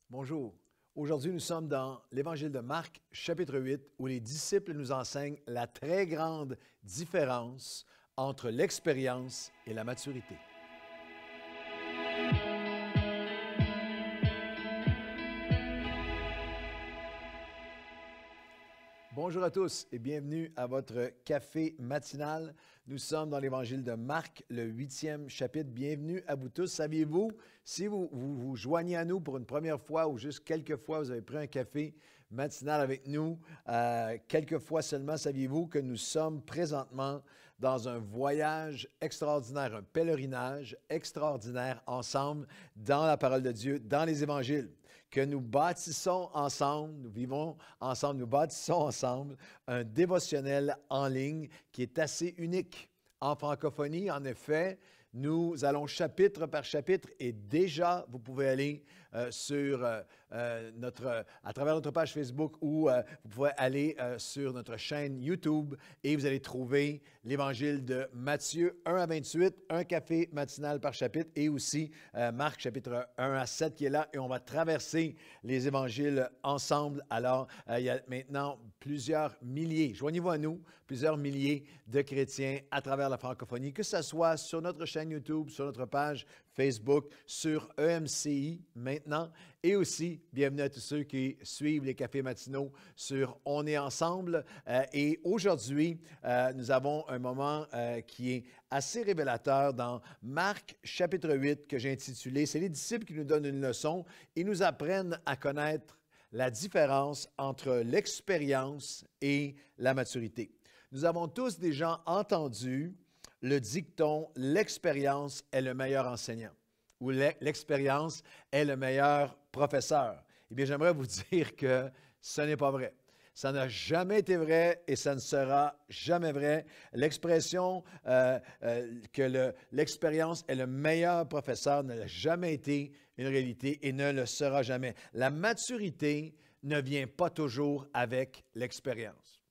Bonjour. Aujourd'hui, nous sommes dans l'Évangile de Marc, chapitre 8, où les disciples nous enseignent la très grande différence entre l'expérience et la maturité. Bonjour à tous et bienvenue à votre café matinal. Nous sommes dans l'Évangile de Marc, le 8e chapitre. Bienvenue à vous tous. Saviez-vous, si vous joignez à nous pour une première fois ou juste quelques fois, vous avez pris un café matinal avec nous, quelques fois seulement, saviez-vous que nous sommes présentement dans un voyage extraordinaire, un pèlerinage extraordinaire ensemble dans la parole de Dieu, dans les évangiles, que nous bâtissons ensemble, nous vivons ensemble, nous bâtissons ensemble un dévotionnel en ligne qui est assez unique en francophonie. En effet, nous allons chapitre par chapitre et déjà, vous pouvez aller à travers notre page Facebook ou vous pouvez aller sur notre chaîne YouTube et vous allez trouver l'Évangile de Matthieu 1 à 28, un café matinal par chapitre et aussi Marc chapitre 1 à 7 qui est là et on va traverser les évangiles ensemble. Alors, il y a maintenant plusieurs milliers, joignez-vous à nous, plusieurs milliers de chrétiens à travers la francophonie, que ce soit sur notre chaîne YouTube, sur notre page Facebook, sur EMCI maintenant et aussi, bienvenue à tous ceux qui suivent les cafés matinaux sur On est ensemble. Et aujourd'hui, nous avons un moment qui est assez révélateur dans Marc chapitre 8 que j'ai intitulé « C'est les disciples qui nous donnent une leçon et nous apprennent à connaître la différence entre l'expérience et la maturité ». Nous avons tous déjà entendu le dicton « l'expérience est le meilleur enseignant » ou « l'expérience est le meilleur professeur ». Eh bien, j'aimerais vous dire que ce n'est pas vrai. Ça n'a jamais été vrai et ça ne sera jamais vrai. L'expression que l'expérience est le meilleur professeur n'a jamais été une réalité et ne le sera jamais. La maturité ne vient pas toujours avec l'expérience.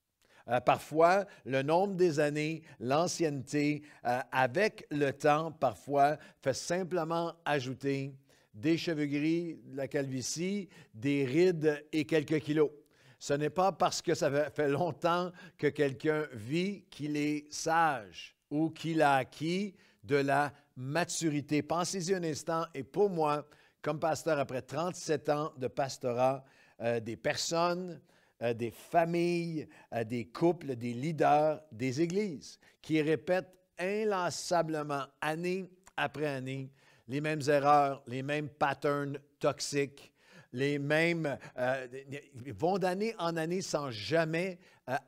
Parfois, le nombre des années, l'ancienneté, avec le temps, parfois, fait simplement ajouter des cheveux gris, de la calvitie, des rides et quelques kilos. Ce n'est pas parce que ça fait longtemps que quelqu'un vit qu'il est sage ou qu'il a acquis de la maturité. Pensez-y un instant, et pour moi, comme pasteur, après 37 ans de pastorat, des personnes, des familles, des couples, des leaders, des églises qui répètent inlassablement, année après année, les mêmes erreurs, les mêmes patterns toxiques, les mêmes, vont d'année en année sans jamais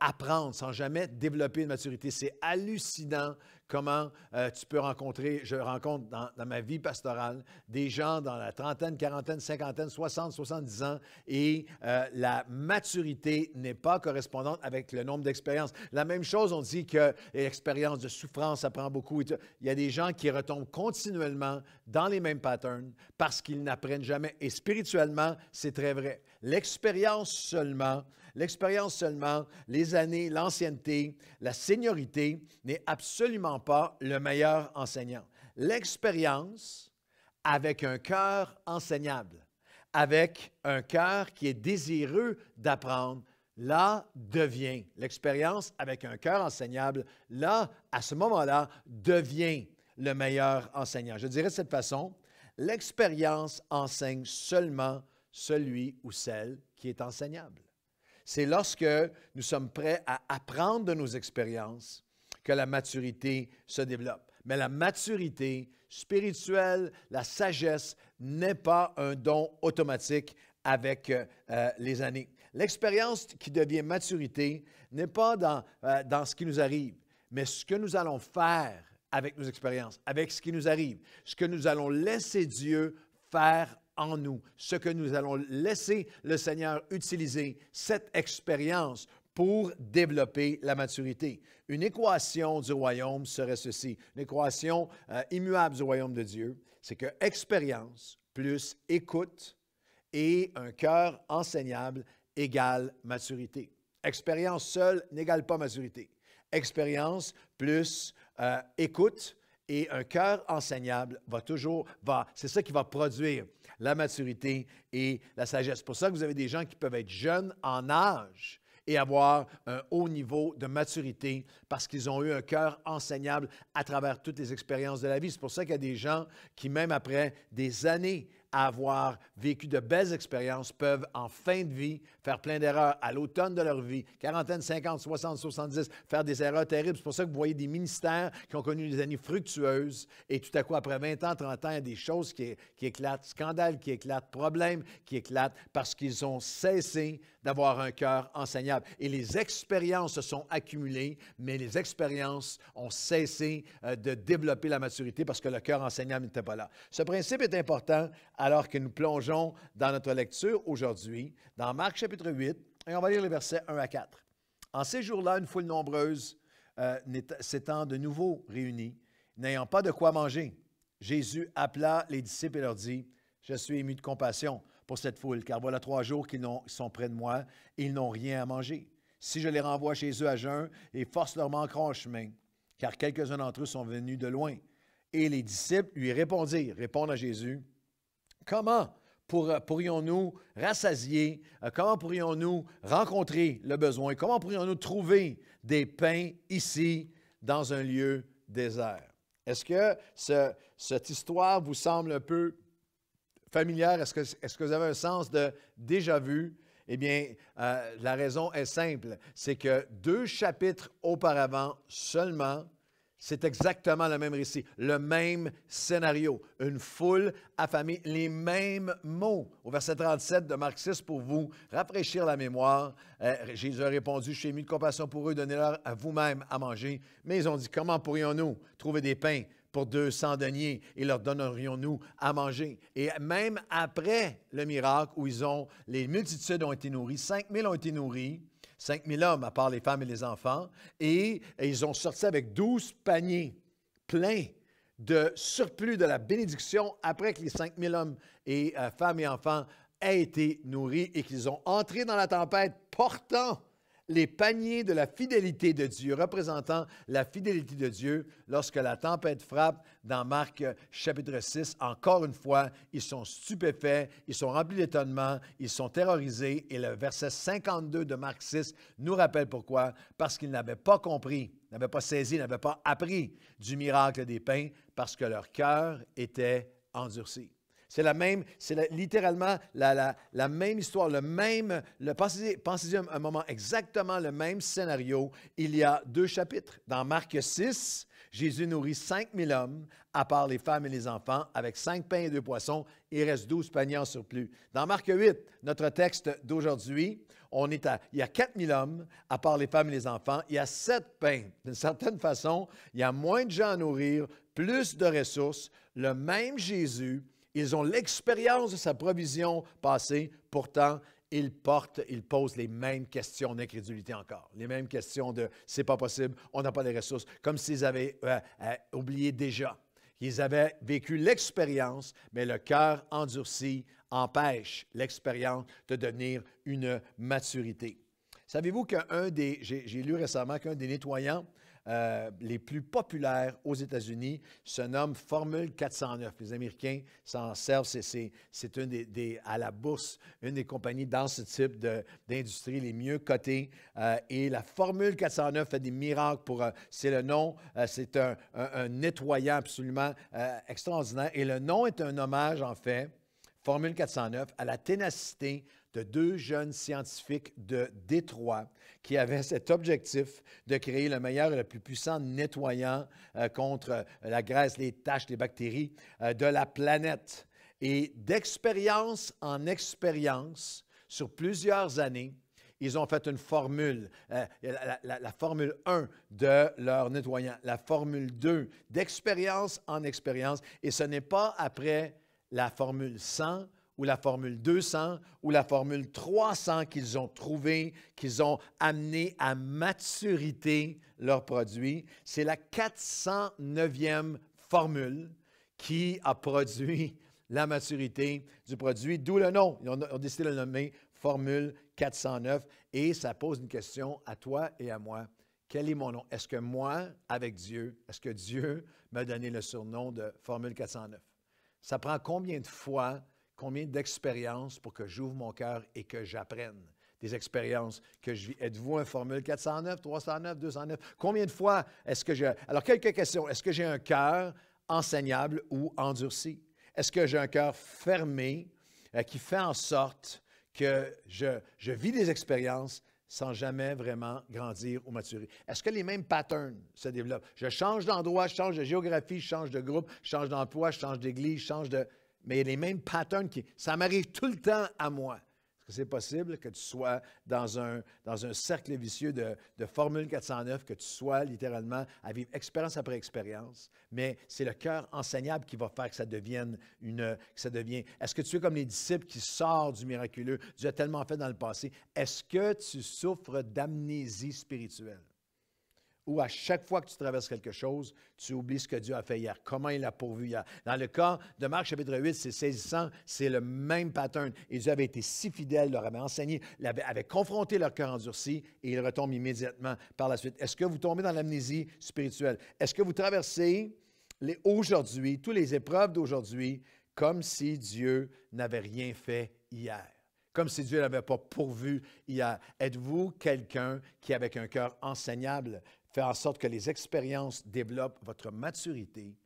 apprendre, sans jamais développer une maturité. C'est hallucinant comment tu peux rencontrer, je rencontre dans ma vie pastorale, des gens dans la trentaine, quarantaine, cinquantaine, 60, 70 ans et la maturité n'est pas correspondante avec le nombre d'expériences. La même chose, on dit que l'expérience de souffrance, ça prend beaucoup. Il y a des gens qui retombent continuellement dans les mêmes patterns parce qu'ils n'apprennent jamais. Et spirituellement, c'est très vrai. L'expérience seulement, les années, l'ancienneté, la seniorité n'est absolument pas le meilleur enseignant. L'expérience avec un cœur enseignable, avec un cœur qui est désireux d'apprendre, là devient l'expérience avec un cœur enseignable, là, à ce moment-là, devient le meilleur enseignant. Je dirais de cette façon, l'expérience enseigne seulement celui ou celle qui est enseignable. C'est lorsque nous sommes prêts à apprendre de nos expériences que la maturité se développe. Mais la maturité spirituelle, la sagesse, n'est pas un don automatique avec les années. L'expérience qui devient maturité n'est pas dans ce qui nous arrive, mais ce que nous allons faire avec nos expériences, avec ce qui nous arrive, ce que nous allons laisser Dieu faire en nous, ce que nous allons laisser le Seigneur utiliser, cette expérience pour développer la maturité. Une équation du royaume serait ceci, une équation immuable du royaume de Dieu, c'est que expérience plus écoute et un cœur enseignable égale maturité. Expérience seule n'égale pas maturité. Expérience plus écoute Et un cœur enseignable c'est ça qui va produire la maturité et la sagesse. C'est pour ça que vous avez des gens qui peuvent être jeunes en âge et avoir un haut niveau de maturité parce qu'ils ont eu un cœur enseignable à travers toutes les expériences de la vie. C'est pour ça qu'il y a des gens qui, même après des années à avoir vécu de belles expériences, peuvent en fin de vie faire plein d'erreurs à l'automne de leur vie, quarantaine, 50, 60, 70, faire des erreurs terribles. C'est pour ça que vous voyez des ministères qui ont connu des années fructueuses et tout à coup, après 20 ans, 30 ans, il y a des choses qui éclatent, scandales qui éclatent, problèmes qui éclatent parce qu'ils ont cessé d'avoir un cœur enseignable. Et les expériences se sont accumulées, mais les expériences ont cessé de développer la maturité parce que le cœur enseignable n'était pas là. Ce principe est important alors que nous plongeons dans notre lecture aujourd'hui, dans Marc chapitre 8, et on va lire les versets 1 à 4. En ces jours-là, une foule nombreuse s'étant de nouveau réunie, n'ayant pas de quoi manger, Jésus appela les disciples et leur dit, « Je suis ému de compassion pour cette foule, car voilà 3 jours qu'ils sont près de moi et ils n'ont rien à manger. Si je les renvoie chez eux à jeun, et force leur manqueront en chemin, car quelques-uns d'entre eux sont venus de loin. » Et les disciples lui répondent à Jésus, « Comment pourrions-nous rassasier, comment pourrions-nous rencontrer le besoin, comment pourrions-nous trouver des pains ici dans un lieu désert? » Est-ce que cette histoire vous semble un peu familière? Est-ce que vous avez un sens de déjà vu? Eh bien, la raison est simple, c'est que 2 chapitres auparavant seulement, c'est exactement le même récit, le même scénario. Une foule affamée, les mêmes mots. Au verset 37 de Marc 6, pour vous rafraîchir la mémoire, Jésus a répondu, « Je suis ému de compassion pour eux, donnez-leur à vous-même à manger. » Mais ils ont dit, « Comment pourrions-nous trouver des pains pour 200 deniers et leur donnerions-nous à manger? » Et même après le miracle où les multitudes ont été nourries, 5000 ont été nourris, 5000 hommes, à part les femmes et les enfants, et ils ont sorti avec 12 paniers pleins de surplus de la bénédiction après que les 5000 hommes et femmes et enfants aient été nourris et qu'ils ont entré dans la tempête portant les paniers de la fidélité de Dieu, représentant la fidélité de Dieu lorsque la tempête frappe dans Marc chapitre 6. Encore une fois, ils sont stupéfaits, ils sont remplis d'étonnement, ils sont terrorisés. Et le verset 52 de Marc 6 nous rappelle pourquoi. Parce qu'ils n'avaient pas compris, n'avaient pas saisi, n'avaient pas appris du miracle des pains, parce que leur cœur était endurci. C'est littéralement la même histoire, pensez-y un moment, exactement le même scénario. Il y a 2 chapitres. Dans Marc 6, Jésus nourrit 5000 hommes, à part les femmes et les enfants, avec 5 pains et 2 poissons. Il reste 12 paniers en surplus. Dans Marc 8, notre texte d'aujourd'hui, il y a 4000 hommes, à part les femmes et les enfants. Il y a 7 pains. D'une certaine façon, il y a moins de gens à nourrir, plus de ressources. Le même Jésus, ils ont l'expérience de sa provision passée, pourtant, ils posent les mêmes questions d'incrédulité encore. Les mêmes questions de « c'est pas possible, on n'a pas les ressources », comme s'ils avaient oublié déjà. Ils avaient vécu l'expérience, mais le cœur endurci empêche l'expérience de devenir une maturité. Savez-vous j'ai lu récemment qu'un des nettoyants les plus populaires aux États-Unis se nomme Formule 409. Les Américains s'en servent, c'est à la bourse, une des compagnies dans ce type d'industrie les mieux cotées. Et la Formule 409 fait des miracles c'est le nom, c'est un nettoyant absolument extraordinaire. Et le nom est un hommage, en fait, Formule 409, à la ténacité de 2 jeunes scientifiques de Détroit qui avaient cet objectif de créer le meilleur et le plus puissant nettoyant contre la graisse, les taches, les bactéries de la planète. Et d'expérience en expérience, sur plusieurs années, ils ont fait une formule, la formule 1 de leur nettoyant, la formule 2, d'expérience en expérience. Et ce n'est pas après la formule 100 ou la formule 200 ou la formule 300 qu'ils ont trouvé, qu'ils ont amené à maturité leur produit. C'est la 409e formule qui a produit la maturité du produit, d'où le nom. Ils ont décidé de le nommer Formule 409 et ça pose une question à toi et à moi. Quel est mon nom? Est-ce que moi, avec Dieu, est-ce que Dieu m'a donné le surnom de Formule 409. Ça prend combien de fois, combien d'expériences pour que j'ouvre mon cœur et que j'apprenne? Des expériences que je vis. Êtes-vous un Formule 409, 309, 209? Combien de fois est-ce que j'ai... Alors, quelques questions. Est-ce que j'ai un cœur enseignable ou endurci? Est-ce que j'ai un cœur fermé qui fait en sorte que je vis des expériences sans jamais vraiment grandir ou maturer? Est-ce que les mêmes patterns se développent? Je change d'endroit, je change de géographie, je change de groupe, je change d'emploi, je change d'église, je change de... Mais il y a les mêmes patterns qui... Ça m'arrive tout le temps à moi. Est-ce que c'est possible que tu sois dans un cercle vicieux de Formule 409, que tu sois littéralement à vivre expérience après expérience, mais c'est le cœur enseignable qui va faire que ça devienne Est-ce que tu es comme les disciples qui sortent du miraculeux, Dieu a tellement fait dans le passé? Est-ce que tu souffres d'amnésie spirituelle? Ou à chaque fois que tu traverses quelque chose, tu oublies ce que Dieu a fait hier, comment il a pourvu hier. Dans le cas de Marc chapitre 8, c'est saisissant, c'est le même pattern. Et Dieu avait été si fidèle, leur avait enseigné, avait confronté leur cœur endurci et il retombe immédiatement par la suite. Est-ce que vous tombez dans l'amnésie spirituelle? Est-ce que vous traversez aujourd'hui, toutes les épreuves d'aujourd'hui, comme si Dieu n'avait rien fait hier? Comme si Dieu n'avait pas pourvu hier. Êtes-vous quelqu'un qui, avec un cœur enseignable, fait en sorte que les expériences développent votre maturité?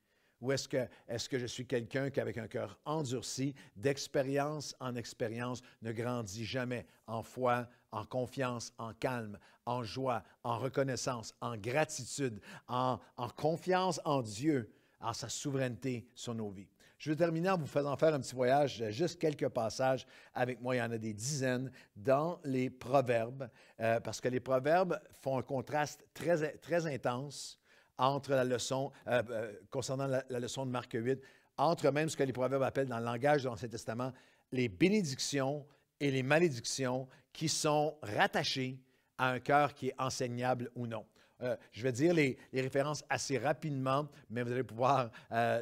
Ou est-ce que je suis quelqu'un qui, avec un cœur endurci, d'expérience en expérience, ne grandit jamais en foi, en confiance, en calme, en joie, en reconnaissance, en gratitude, en confiance en Dieu, en sa souveraineté sur nos vies? Je vais terminer en vous faisant faire un petit voyage, juste quelques passages avec moi. Il y en a des dizaines dans les Proverbes, parce que les Proverbes font un contraste très, très intense entre la leçon, concernant la leçon de Marc 8, entre même ce que les Proverbes appellent dans le langage de l'Ancien Testament, les bénédictions et les malédictions qui sont rattachées à un cœur qui est enseignable ou non. Je vais dire les références assez rapidement, mais vous allez pouvoir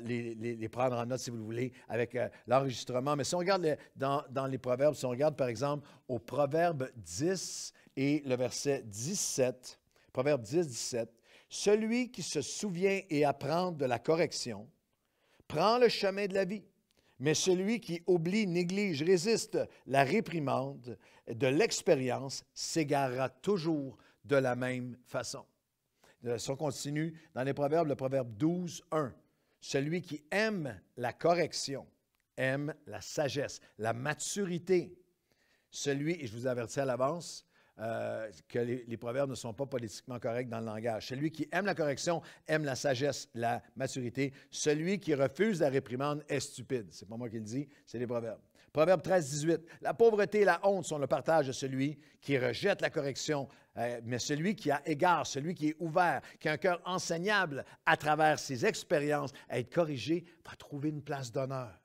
les prendre en note si vous le voulez avec l'enregistrement. Mais si on regarde dans les Proverbes, si on regarde par exemple au Proverbe 10 et le verset 17, Proverbe 10, 17, « Celui qui se souvient et apprend de la correction prend le chemin de la vie, mais celui qui oublie, néglige, résiste la réprimande de l'expérience s'égarera toujours de la même façon. » Si on continue dans les Proverbes, le Proverbe 12, 1. Celui qui aime la correction aime la sagesse, la maturité. Celui, et je vous avertis à l'avance que les Proverbes ne sont pas politiquement corrects dans le langage. Celui qui aime la correction aime la sagesse, la maturité. Celui qui refuse la réprimande est stupide. Ce n'est pas moi qui le dis, c'est les Proverbes. Proverbe 13, 18. La pauvreté et la honte sont le partage de celui qui rejette la correction, mais celui qui a égard, celui qui est ouvert, qui a un cœur enseignable à travers ses expériences, à être corrigé, va trouver une place d'honneur.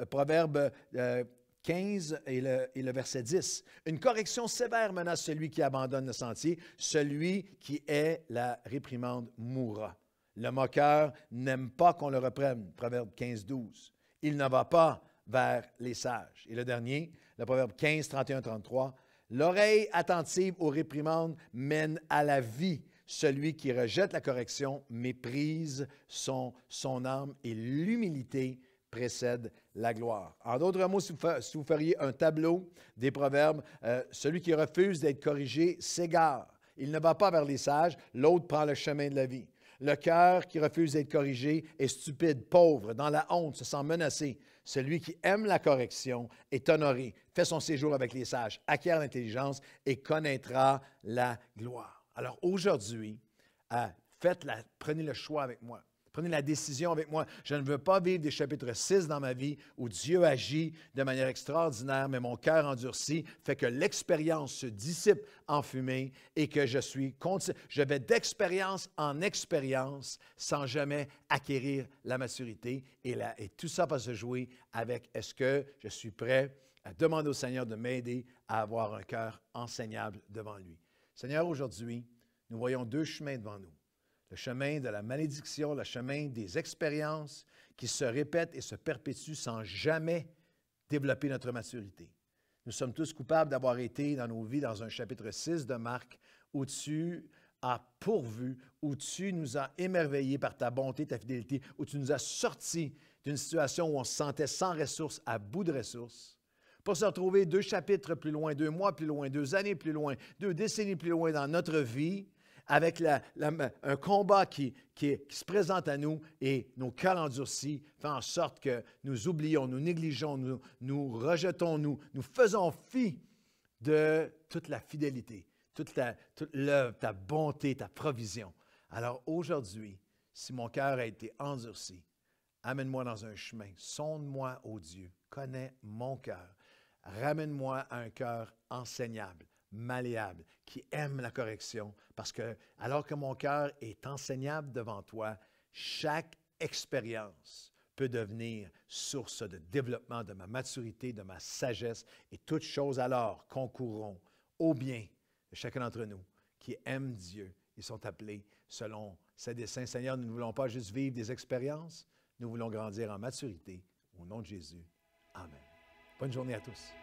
Proverbe 15 et le verset 10. Une correction sévère menace celui qui abandonne le sentier. Celui qui hait la réprimande mourra. Le moqueur n'aime pas qu'on le reprenne. Proverbe 15, 12. Il ne va pas vers les sages. Et le dernier, le Proverbe 15, 31, 33. L'oreille attentive aux réprimandes mène à la vie. Celui qui rejette la correction méprise son âme et l'humilité précède la gloire. En d'autres mots, si vous feriez un tableau des Proverbes, celui qui refuse d'être corrigé s'égare. Il ne va pas vers les sages, l'autre prend le chemin de la vie. Le cœur qui refuse d'être corrigé est stupide, pauvre, dans la honte, se sent menacé. Celui qui aime la correction est honoré, fait son séjour avec les sages, acquiert l'intelligence et connaîtra la gloire. Alors aujourd'hui, prenez le choix avec moi. Prenez la décision avec moi. Je ne veux pas vivre des chapitres 6 dans ma vie où Dieu agit de manière extraordinaire, mais mon cœur endurci fait que l'expérience se dissipe en fumée et que je vais d'expérience en expérience sans jamais acquérir la maturité. Et tout ça va se jouer avec est-ce que je suis prêt à demander au Seigneur de m'aider à avoir un cœur enseignable devant lui. Seigneur, aujourd'hui, nous voyons deux chemins devant nous. Le chemin de la malédiction, le chemin des expériences qui se répètent et se perpétuent sans jamais développer notre maturité. Nous sommes tous coupables d'avoir été dans nos vies dans un chapitre 6 de Marc où tu as pourvu, où tu nous as émerveillés par ta bonté, ta fidélité, où tu nous as sortis d'une situation où on se sentait sans ressources, à bout de ressources, pour se retrouver 2 chapitres plus loin, 2 mois plus loin, 2 années plus loin, 2 décennies plus loin dans notre vie, avec un combat qui se présente à nous et nos cœurs endurcis fait en sorte que nous oublions, nous négligeons, nous rejetons, nous faisons fi de toute la fidélité, toute l'œuvre, ta bonté, ta provision. Alors aujourd'hui, si mon cœur a été endurci, amène-moi dans un chemin, sonde-moi, ô Dieu, connais mon cœur, ramène-moi à un cœur enseignable, malléable, qui aime la correction, parce que alors que mon cœur est enseignable devant toi, chaque expérience peut devenir source de développement de ma maturité, de ma sagesse, et toutes choses alors concourront au bien de chacun d'entre nous qui aiment Dieu et sont appelés selon ses desseins. Seigneur, nous ne voulons pas juste vivre des expériences, nous voulons grandir en maturité. Au nom de Jésus, amen. Bonne journée à tous.